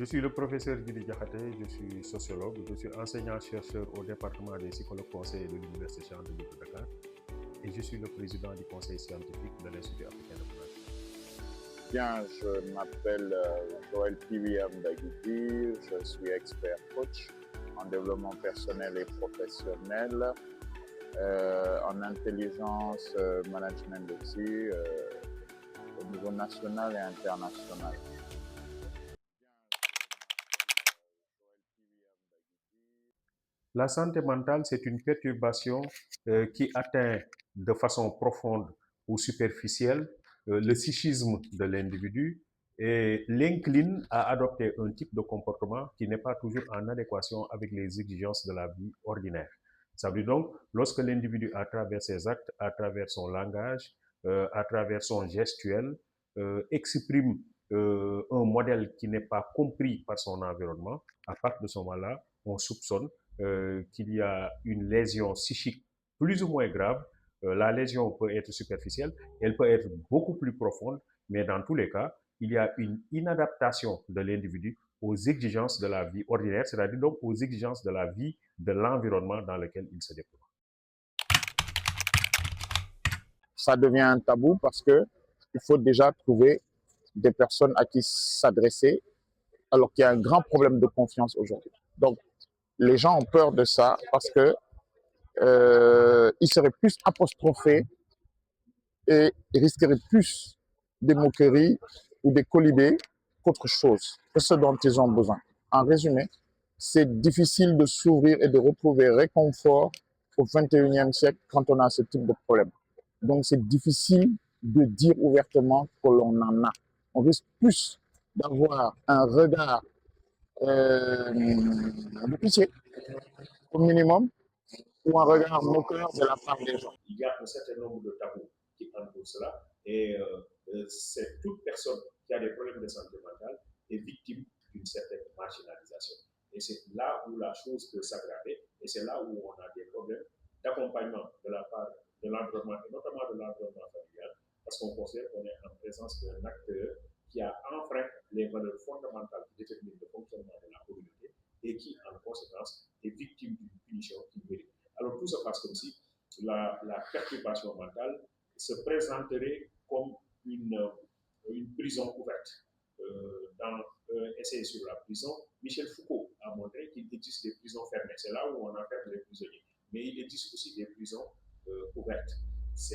suis le professeur Guy Diakhaté, je suis sociologue, je suis enseignant-chercheur au département des psychologues conseillers de l'Université Cheikh Anta Diop de Dakar et je suis le président du conseil scientifique de l'Institut africain de Conakry. Bien, je m'appelle Joël William Daguidi, je suis expert coach en développement personnel et professionnel, en intelligence management aussi, au niveau national et international. La santé mentale, c'est une perturbation qui atteint de façon profonde ou superficielle le psychisme de l'individu et l'incline à adopter un type de comportement qui n'est pas toujours en adéquation avec les exigences de la vie ordinaire. Ça veut dire donc, lorsque l'individu, à travers ses actes, à travers son langage, à travers son gestuel, exprime un modèle qui n'est pas compris par son environnement, à partir de ce moment-là, on soupçonne qu'il y a une lésion psychique plus ou moins grave. La lésion peut être superficielle, elle peut être beaucoup plus profonde, mais dans tous les cas, il y a une inadaptation de l'individu aux exigences de la vie ordinaire, c'est-à-dire donc aux exigences de la vie, de l'environnement dans lequel il se déploie. Ça devient un tabou parce que il faut déjà trouver des personnes à qui s'adresser, alors qu'il y a un grand problème de confiance aujourd'hui. Donc, les gens ont peur de ça parce que ils seraient plus apostrophés et risqueraient plus des moqueries ou des colibés qu'autre chose, que ce dont ils ont besoin. En résumé, c'est difficile de s'ouvrir et de retrouver réconfort au 21e siècle quand on a ce type de problème. Donc, c'est difficile de dire ouvertement que l'on en a. On risque plus d'avoir un regard de pitié, au minimum, ou un regard moqueur de la part des gens. Il y a un certain nombre de tabous qui entourent cela et c'est toute personne qui a des problèmes de santé mentale est victime d'une certaine marginalisation. Et c'est là où la chose peut s'aggraver et c'est là où on a des problèmes d'accompagnement de la part de l'environnement et notamment de l'environnement familial parce qu'on considère qu'on est en présence d'un acteur qui a enfreint les valeurs fondamentales qui déterminent le fonctionnement de la communauté et qui, en conséquence, est victime d'une punition qu'il mérite. Alors tout se passe comme si la perturbation mentale se présenterait comme une prison ouverte. Dans Essai sur la prison, Michel Foucault a montré qu'il existe des prisons fermées. C'est là où on enferme les prisonniers. Mais il existe aussi des prisons ouvertes.